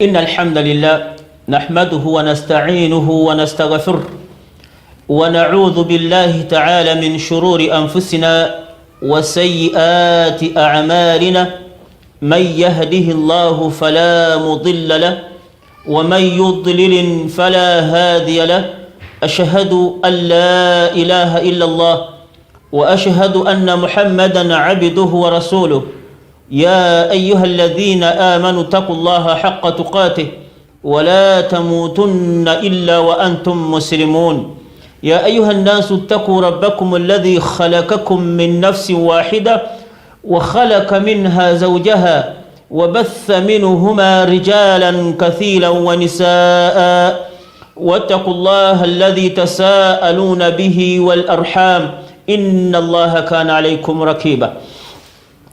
إن الحمد لله نحمده ونستعينه ونستغفره ونعوذ بالله تعالى من شرور أنفسنا وسيئات أعمالنا من يهده الله فلا مضل له ومن يضلل فلا هادي له أشهد أن لا إله إلا الله وأشهد أن محمدا عبده ورسوله يا أيها الذين آمنوا اتقوا الله حق تقاته ولا تموتن إلا وأنتم مسلمون يا أيها الناس اتقوا ربكم الذي خلقكم من نفس واحدة وخلق منها زوجها وبث منهما رجالا كثيرا ونساء واتقوا الله الذي تساءلون به والأرحام إن الله كان عليكم رقيبا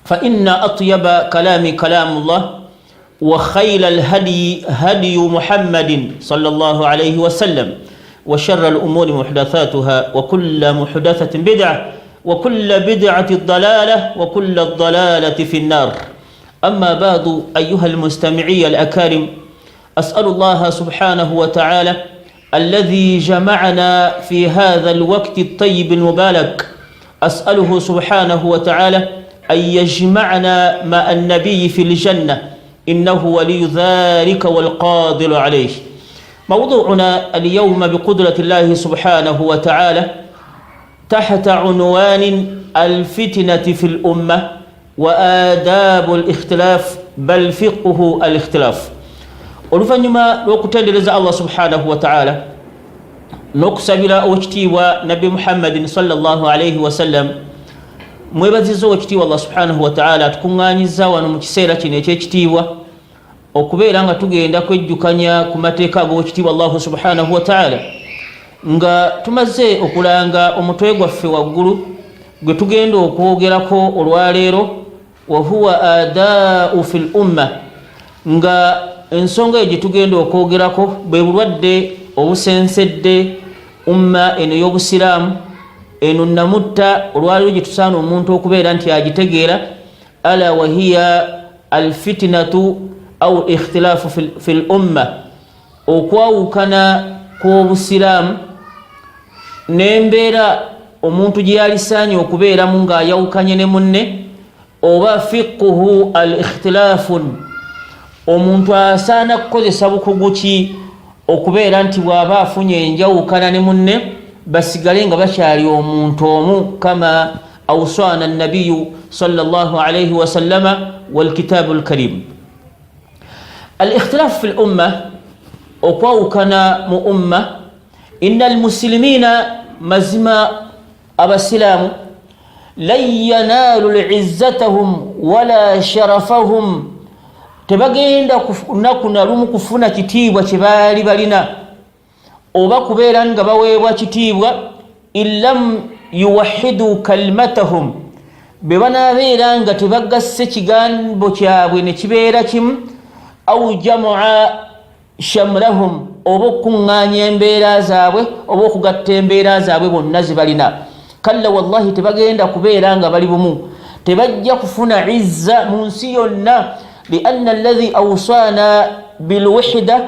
فإن أطيب كلام الله وخير الهدي هدي محمد صلى الله عليه وسلم وشر الأمور محدثاتها وكل محدثة بدعة وكل بدعة ضلالة وكل الضلالة في النار أما بعد أيها المستمعي الأكارم أسأل الله سبحانه وتعالى الذي جمعنا في هذا الوقت الطيب المبارك أسأله سبحانه وتعالى أن يجمعنا مع النبي في الجنة إنه ولي ذلك والقادر عليه. موضوعنا اليوم بقدرة الله سبحانه وتعالى تحت عنوان الفتنة في الأمة وآداب الاختلاف بل فقه الاختلاف. oluvannyuma lw'okutendereza Allah subhanahu wa ta'ala n'okusabira okitiibwa nabbi Muhammadin sallallahu alayhi wa sallam, mwebaziza okitiibwa Allah subhanahu wa ta'ala atukuŋŋaanyiza wano mu kiseera kino eky'ekitiibwa okubeera nga tugenda kwejjukanya ku mateeka ag'okitiibwa Allah subhanahu wa ta'ala, nga tumaze okulanga omutwe gwaffe waggulu gwe tugenda okwogerako olwaleero, wa huwa adaa'u fil umma, nga ensonga eyo gye tugenda okwogerako bwe bulwadde obusensedde umma eno y'obusiraamu, eno namutta olwaleero gye tusaana omuntu okubeera nti agitegeera, ala wahiya alfitinatu au ikhtilaafu fil umma, okwawukana kw'obusiraamu n'embeera omuntu gye yalisaanye okubeeramu ng'ayawukanye ne munne, oba fiqhu al ikhtilaafun, omuntu asaana kukozesa bukugu ki okubeera nti bw'aba afunye enjawukana ne munne basigale nga bakyali omuntu omu, kama awsaana nabiyu sallallahu alayhi wa sallama wal kitaabu al karim. al ikhtilaafu fil umma, okwawukana mu umma, inna al muslimina, mazima abasiraamu, lan yanaalu li'izzatahum wala sharafahum, tebagenda kunaku na lumu kufuna kitiibwa kye baali balina oba kubeera nga baweebwa kitiibwa, illam yuwahidu kalimatahum, be banaabeera nga tebagasse kigambo kyabwe ne kibeera kimu, au jamua shamlahum, oba okuŋŋaanya embeera zaabwe oba okugatta embeera zaabwe bonna zibalina. Kalla wallahi, tebagenda kubeera nga bali bumu, tebajja kufuna izza mu nsi yonna. lianna alladhi awsaana bilwihda,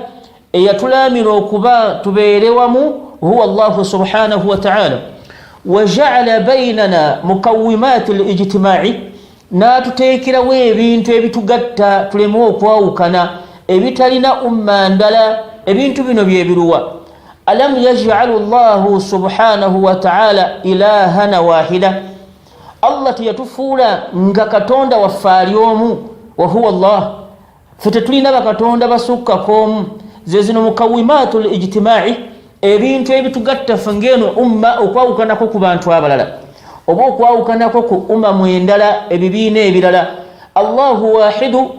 eyatulaamira okuba tubeere wamu, huwa Allahu subhanahu wa ta'ala, wa ja'ala baynana mukawimaati lijtimaa'i, n'atuteekerawo ebintu ebitugatta tuleme okwawukana, ebitalina umma ndala. ebintu bino byebiruwa? alam yaj'alu Allahu subhanahu wa ta'ala ilahana wahida, Allah teyatufuula nga katonda waffe ali omu, wa huwa Allah, ffe tetulina bakatonda basukkako omu. ze zino mukawimaatu lijtimaa'i, ebintu ebitugatta ffe ng'eno umma, okwawukanako ku bantu abalala oba okwawukanako ku umamu endala, ebibiina ebirala. Allahu wahidu,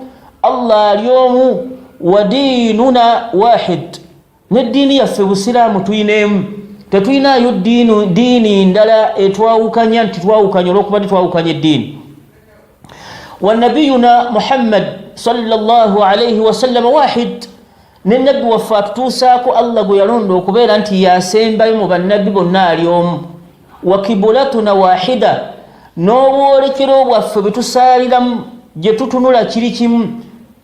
Allah ali omu, wa diinuna wahid, n'eddiini yaffe busiraamu tuyineemu, tetuyinaayo diini ndala etwawukanya nti twawukanya olw'okuba tetwawukanya eddiini. wa nabiyuna Muhammad sallallahu alayhi wa sallam wahid, ne nabbi waffe atutuusaako Allah gwe yalonda okubeera nti yasembayo mu bannabbi bonna ali omu. wa kibulatuna wahida, n'obwolekero bwaffe bwe tusaaliramu gye tutunula kiri kimu,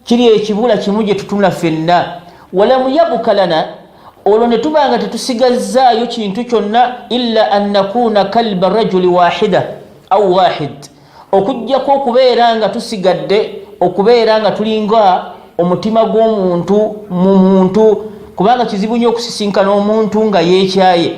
kiri ekibula kimu gye tutunula ffenna walamu yabuka lana olwo ne tubanga tetusigazaayo kintu kyonna illa an nakuna kalba rajuli wahida au wahid okujjako okubeera nga tusigadde okubeera nga tulinga omutima gw'omuntu mu muntu kubanga kizibu nnyo okusisinkana omuntu nga yeekyaye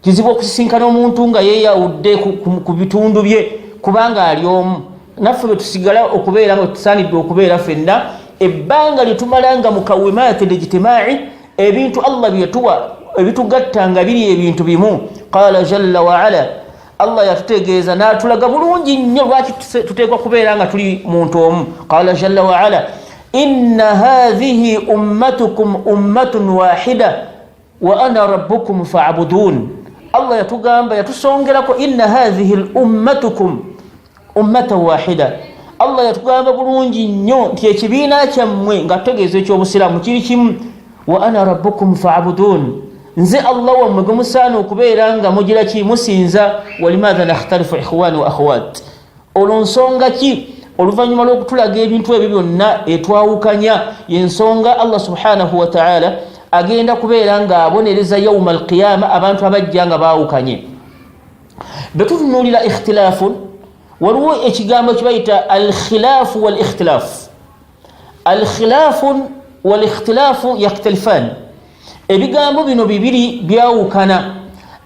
kizibu okusisinkana omuntu nga yeeyawudde ku bitundu bye kubanga ali omu naffe bwe tusigala okubeera nga tusaanidde okubeera ffenna ebbanga lyetumalanga mu kawimaati lijtimaaci ebintu Allah byetuwa ebitugatta nga biri ebintu bimu qala jalla waala Allah yatutegeeza n'atulaga bulungi nnyo lwaki tuteekwa kubeera nga tuli muntu omu qala jalla waala inna hadhihi ummatukum ummatun wahida wa ana rabbukum fa'budun Allah yatugamba yatusongerako inna hadhihi ummatukum ummatan wahida Allah yatugamba bulungi nnyo nti ekibiina kyammwe nga tutegeeza eky'obusiraamu kiri kimu wa ana rabbukum fa'budun nze Allah wammwe gwe musaana okubeera nga mugira ki musinza walimaadha nakhtalifu ikhwani wa akhawat olwo nsonga ki oluvannyuma lw'okutulaga ebintu ebyo byonna etwawukanya yensonga Allah subhanahu wa ta'ala agenda kubeera nga abonereza yawma alqiyama abantu abajja nga baawukanye betutunuulira ikhtilaafun waliwo ekigambo kibayita alkhilaafu wal ikhtilaafu alkhilaafu wal ikhtilaafu yaktalifan ebigambo bino bibiri byawukana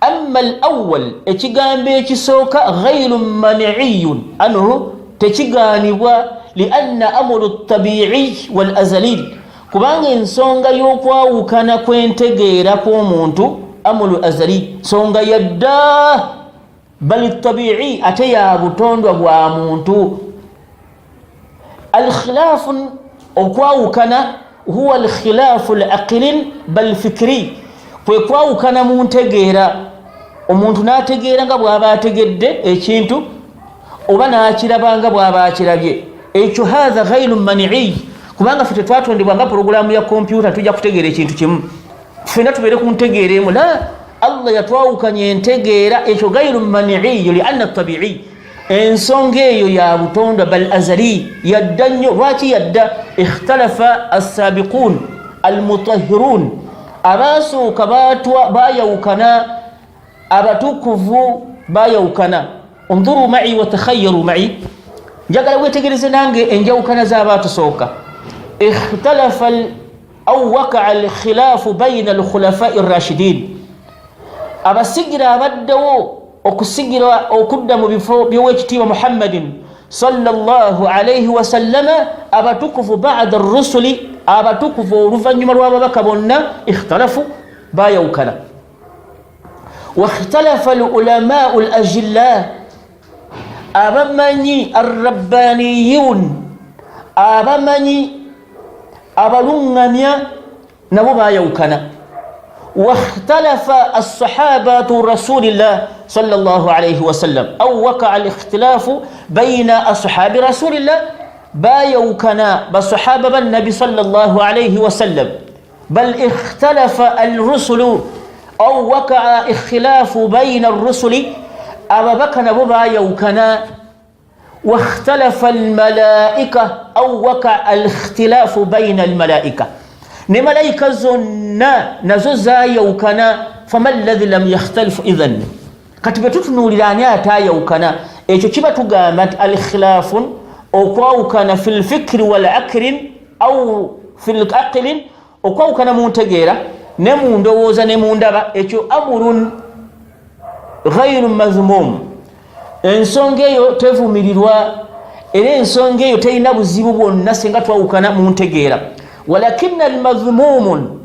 amma al-awwal ekigambo ekisooka ghayru mani'iyun anhu tekigaanibwa lianna amru tabi'i wal azali kubanga ensonga y'okwawukana kw'entegeera kw'omuntu amru azali nsonga yadda bal tabi'i ate ya butondwa bwa muntu al-khilaafu okwawukana huwa al-khilaafu al-aqli bal fikri kwe kwawukana mu ntegeera omuntu n'ategeera nga bw'aba ategedde ekintu oba n'akiraba nga bw'aba akirabye ekyo hadha ghayru mani'i kubanga ffe tetwatondebwa nga porogulaamu ya kompyuta tujja kutegeera ekintu kimu ffenna tubeere ku ntegeera emu la Allah yatwawukanya entegeera ekyo ghayru mani'i lianna tabi'i ensonga eyo ya butondwa bal azali yadda nnyo lwaki yadda ikhtalafa as-sabiqun al-mutahhirun abasooka bayawukana abatukuvu bayawukana انظروا معي وتخيروا معي njagala wetegereze nange enjawukana z'abatusooka اختلف أو وقع الخلاف بين الخلفاء الراشدين abasigira abaddewo okusigira okudda mu bifo by'owekitiibwa muhammadin sallallahu alayhi wasallama abatukuvu ba'da ar-rusuli abatukuvu oluvannyuma lw'ababaka bonna ikhtalafu bayawukana واختلف العلماء الأجلاء abamanyi arrabbaniyun abamanyi abalungamya nabo bayawukana wakhtalafa as-sahabatu rasulillah sallallahu alayhi wasallam aw waqa'a al-ikhtilafu bayna ashabi rasulillah bayawukana basahaba ban-nabi sallallahu alayhi wasallam bal ikhtalafa al-rusulu aw waqa'a ikhtilafu bayna ar-rusuli ababaka nabo bayawukana wakhtalafa almalaika au waka alikhtilafu baina almalaika ne malaika zonna nazo zayawukana fama alladhi lam yakhtalifu idhan kati betutunuulira ani atayawukana ekyo kiba tugamba nti alikhilafun okwawukana fi lfikri walaqlin au fi laqlin okwawukana mu ntegeera ne mu ndowooza ne mu ndaba ekyo amurun ghayru mazmum ensonga eyo tevumirirwa era ensonga eyo terina buzibu bwonna singa twawukana mu ntegeera walakinna almazmumun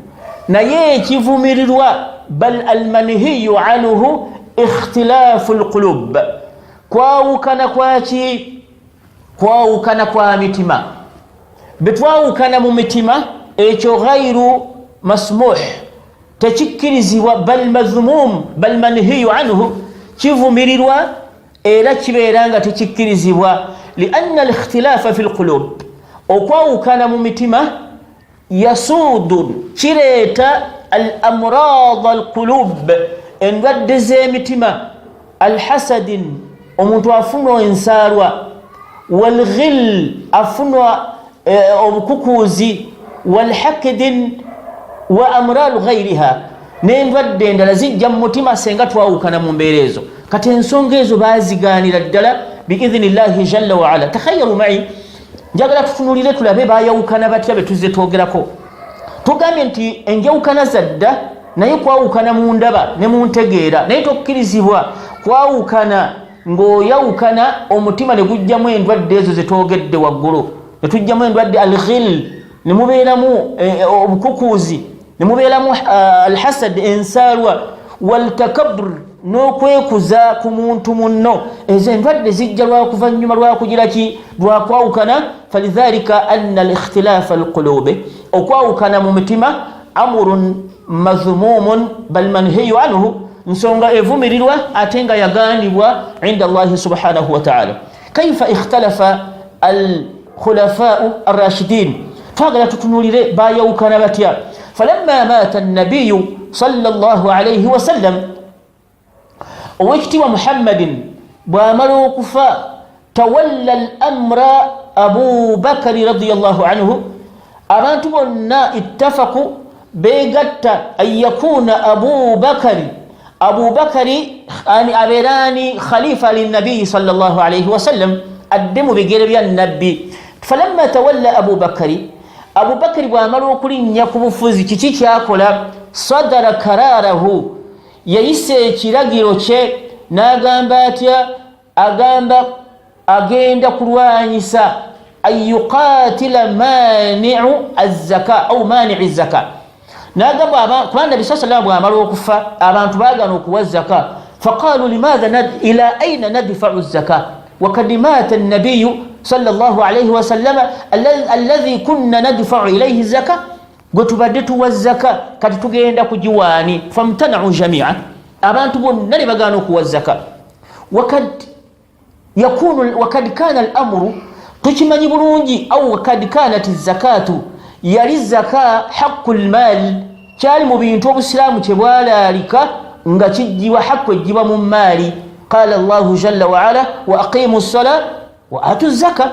naye ekivumirirwa bal almanhiyu anhu ikhtilafu alqulub kwawukana kwaki kwawukana kwa mitima betwawukana mu mitima ekyo ghayru masmuh tekikkirizibwa bal mazmum bal manhiyu anhu kivumirirwa era kibeera nga tekikkirizibwa lianna alikhtilafa fi lqulub okwawukana mu mitima yasuudun kireeta al amrad alqulub endwadde z'emitima alhasadin omuntu afunwa ensaalwa walghil afunwa obukukuuzi walhakidin wa amralu ghairiha n'endwadde endala zijja mu mutima senga twawukana mu mbeera ezo. Kati ensonga ezo baazigaanira ddala biidhinillahi jalla waala. Takhayaru mai, njagala tutunulire tulabe baayawukana batya be tuzze twogerako. Tugambye nti enjawukana zadda naye kwawukana mu ndaba ne mu ntegeera, naye tokkirizibwa kwawukana ng'oyawukana omutima ne gujjamu endwadde ezo ze twogedde waggulu, ne tujjamu endwadde alghil, ne mubeeramu obukukuuzi, ne mubeeramu alhasad ensaalwa waltakabbur n'okwekuza ku muntu munno. Ezo endwadde zijja lwakuvannyuma lwakugira ki? Lwakwawukana. Falidhalika anna alikhtilaafa alqulubi, okwawukana mu mitima amrun madhmumun bal manhiyu anhu, nsonga evumirirwa ate nga yagaanibwa inda Allahi subhanahu wa ta'ala. Kaifa ikhtalafa alkhulafau arrashidin, twagala tutunulire baayawukana batya. Falamma maata annabiyu sallallahu alayhi wa sallam, owekitiibwa muhammadin bw'amala okufa, tawalla al-amra abu bakari radiyallahu anhu, abantu bonna ittafaku beegatta an yakuna abu bakari abeerani khalifa linnabiyi sallallahu alayhi wa sallam, adde mu bigere bya nabbi. Falamma tawalla abu bakari bw'amala okulinnya ku bufuzi, kiki kyakola? Sadara kararahu, yayise ekiragiro kye n'agamba atya? Agenda kulwanyisa ayuqatila mani'u azzaka au mani'i zaka. N'agamba kubanga Nabi sallallahu bw'amala okufa abantu baagana okuwa zaka. Faqalu limadha ila aina nadfa'u zaka wakad mata an-nabiyyu sallallahu alayhi wa sallam alladhi kunna nadfa'u ilayhi zaka, gwe tubadde tuwa zaka kati tugenda kugiwaani. Famtana'u jami'a, abantu bonna ne bagaana okuwa zaka. wakad kana al-amru, tukimanyi bulungi, au wakad kanat az-zakatu, yali zaka haqqul mal, kyali mu bintu obusiraamu kye bwalalika nga kijjiwa haqqu ejjiba mu maali. Qala Allahu jalla wa ala wa aqimu as-sala wa atu az-zaka,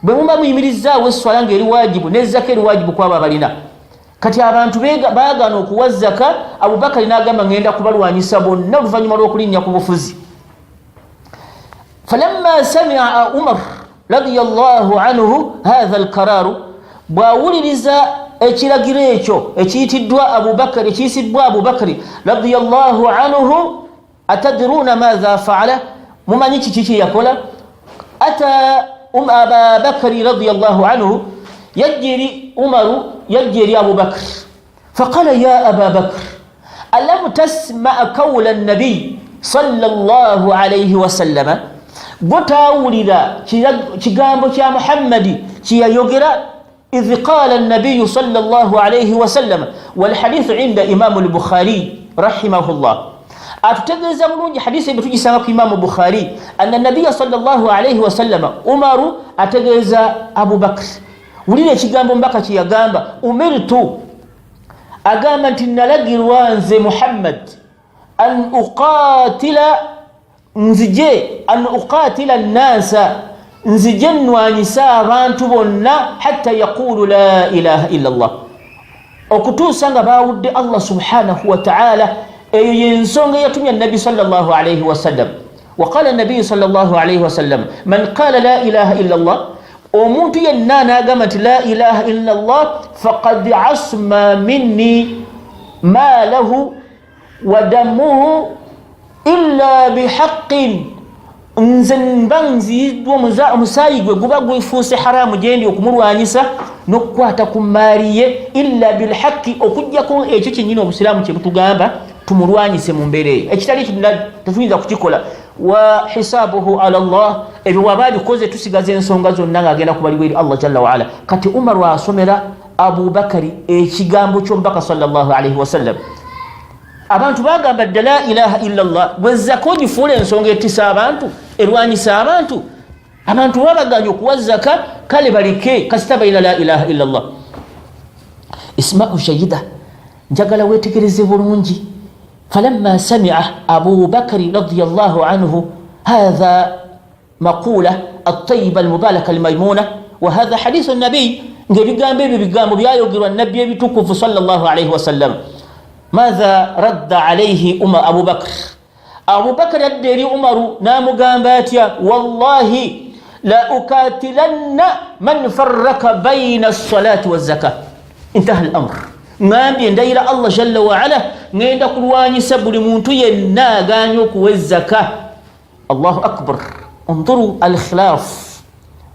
bwe muba muyimirizaawo esswala ng'eri wajibu n'ezzaka eri wajibu kwabo abalina. Kati abantu baagana okuwa zaka. Abubakari n'agamba ngenda kubalwanyisa bonna oluvannyuma lw'okulinnya ku bufuzi. Falamma sami'a Umar radiyallahu anhu hadha al-qararu, bwawuliriza ekiragiro ekyo ekiyitiddwa Abubakari, ekiyisibwa Abubakari radiyallahu anhu, atadruna madha fa'ala, mumanyi kiki yakola? Ata Aba Bakari radiyallahu anhu, yajjiri Umaru, yajjiri Abubakar, faqala ya Aba Bakr alam tasma' qawla an-nabi sallallahu alayhi wa sallama, botawulira kigambo kya Muhammadi kiyayogera. idh qala an-nabiy sallallahu alayhi wa sallam, wal hadith inda Imam al-Bukhari rahimahullah. Atutegeeza bulungi hadisi etugisanga ku Imam Bukhari, anna an-nabiy sallallahu alayhi wa sallam, Umaru ategeeza Abu Bakr, wulira ekigambo mbaka kiyagamba, umirtu, agamba nti nalagirwa nze Muhammad an uqatila an-nasa, nzije nnwanyisa abantu bonna hatta yaqulu la ilaha illa Allah, okutuusa nga baawudde Allah subhanahu wa ta'ala. Eyo yensonga yatumya nabi sallallahu alayhi wa sallam. Waqala nabi sallallahu alayhi wa sallam, man qala la ilaha illa Allah, omuntu yenna n'agamba nti la ilaha illa Allah, faqad asma minni ma lahu wa damuhu illa bihaqqin, nze mba nziddwa omusaayi gwe guba gwefuuse haramu gyendi okumulwanyisa n'okukwata ku maali ye, illa bilhaqqi, okuggyako ekyo kyennyini obusiraamu kye butugamba tumulwanyise mu mbeera eyo. Ekitali tetuyinza kukikola. Wa hisabuhu ala Allah, ebyo waba bikoze tusigaza ensonga zonna ng'agenda kubalibwa eri Allah jalla wa ala. Kati Umar asomera Abu Bakari ekigambo ky'omubaka sallallahu alayhi wa sallam. Abantu bagamba dda la ilaha illa Allah, bwe zaka ogifuula ensonga etisa abantu, erwanyisa abantu. Abantu babaganya okuwa zaka, kale baleke kasita bayina la ilaha illa Allah. Isma'u shayida, njagala weetegereze bulungi. فلما سمع أبو بكر رضي الله عنه هذا مقولة الطيبة المباركة الميمونة وهذا حديث النبي بيقام بيايوغر النبي بتكف صلى الله عليه وسلم. ماذا رد عليه أبو بكر؟ أبو بكر الديري عمر نام قامباتيا والله لا أكاتلن من فرق بين الصلاة والزكاة. انتهى الأمر. نامي ندير الله جل وعلا نيدا قرواني سبل مونتوية ناغانيوك والزكاة. الله أكبر. انظروا الخلاف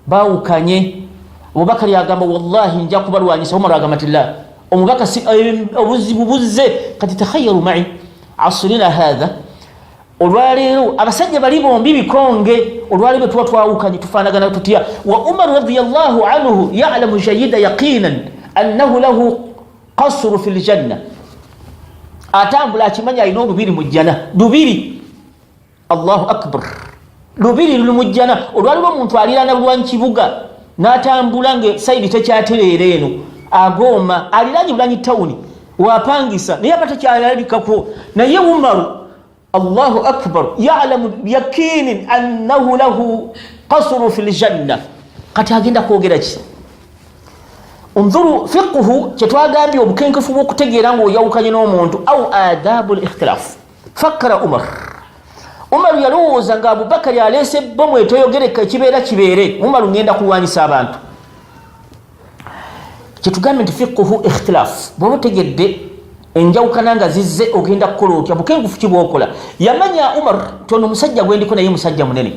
باو كاني أبو بكر يا قام والله نجاكو برواني سومر رقمة الله أبو بكر بوزي قد تخيروا معي عصرنا هذا olwaleero abasajja bali bombi bikonge olwaleero twatwawukanye tufaanagana tutya wa Umar radiyallahu anhu ya'lamu jayyida yaqinan annahu lahu qasru fil janna atambula akimanya alina olubiri mu jjana lubiri. Allahu akbar. Lubiri luli mu jjana olwaleero omuntu alirana bulwanyi kibuga n'atambula nge sayidi tekyatereera eno agoma aliranye bulanyi tawuni wapangisa naye aba tekyalabikako naye Umaru الله أكبر يعلم بيقين أنه له قصر في الجنة قد هاجنا كوجرج. انظروا فقه تتواجد وبكين كفوا كتجران ويوكا ينومون أو آداب الاختلاف. فكر عمر يلوز أن أبو بكر عليه سبب ويتوجرك كبيرة عمر نينا كواني سابانت تتواجد فقه اختلاف بمو تجد enjawukananga zizze ogenda kukola otya bukengufu kibwokola. Yamanya Umar tono musajja gwendiko naye musajja munene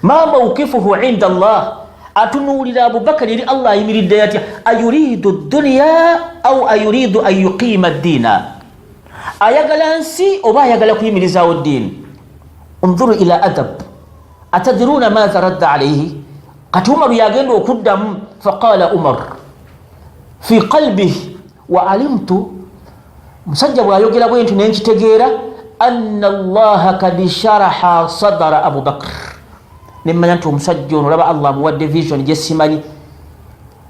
mama ukifuhu inda Allah atunulira Abu Bakar eri Allah ayimiridde atya ayuridu dunya au ayuridu an yuqima ad-dina ayagala nsi oba ayagala kuyimirizawo ddiini. Unzuru ila adab atadruna madha radda alayhi kati Umar yagenda okuddamu faqala Umar fi qalbihi wa alimtu musajja bwayogera bwentu nenkitegeera anna Allaha kad sharaha sadara Abu Bakr nemmanya nti omusajja ono olaba Allah amuwadde vision gyesimanyi.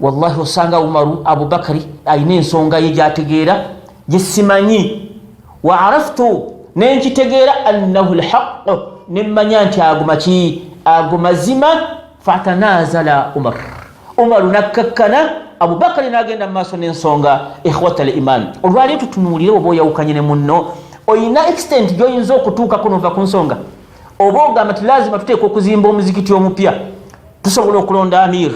Wallahi osanga Umaru Abu Bakari alina ensonga ye gyategeera gyesimanyi. Wa araftu nenkitegeera annahu alhaq nemmanya nti agumazima fatanazala Umaru nakkakkana Abu Bakari nagenda maaso n'ensonga. Ikhwata al-iman olwali tutunulire oba oyawukanye ne munno oyina extent gyoyinza okutuuka kunova ku nsonga oba ogamba nti lazima tuteeka okuzimba omuzikiti omupya tusobola okulonda amir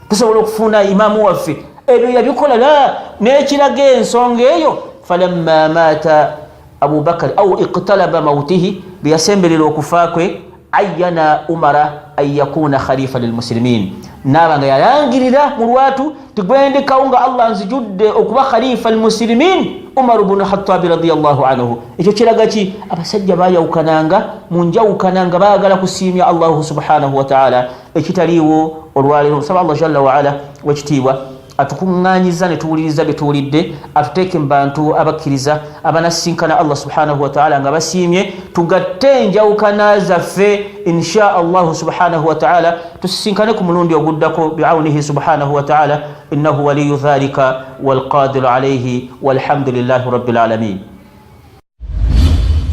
tusobola okufuna imamu waffe ebyo yabikola la n'ekiraga ensonga eyo. Falamma mata Abu Bakari au iqtalaba mautihi biyasemberera okufa kwe ayyana Umara an yakuna khalifa lilmuslimin nabanga yalangirira mu lwatu tigwendekawo nga Allah nzijudde okuba khalifa almuslimin Umar ibn Khattab radiyallahu anhu. Ekyo kiraga ki abasajja bayawukananga mu njawukananga baagala kusiimya Allah subhanahu wa ta'ala ekitaliiwo olwaleero. Nsaba Allah jalla wa ala wekitiibwa atukuŋŋaanyiza ne tuwuliriza bye tuwulidde atuteeke mu bantu abakkiriza abanasinkana Allah subhanahu wa ta'ala nga basiimye tugatte enjawukana zaffe insha Allah subhanahu wa ta'ala tusisinkane ku mulundi oguddako bi'awnihi subhanahu wa ta'ala innahu waliyu dhalika walqadiru alayhi walhamdulillahi rabbil alamin.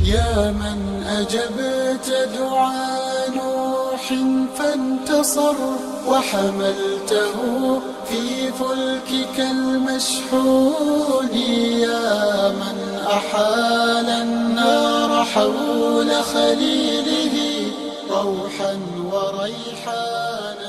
يا من أجبت دعاء نوح فانتصر وحملته في فلكك المشحون يا من أحال النار حول خليله روحا وريحانا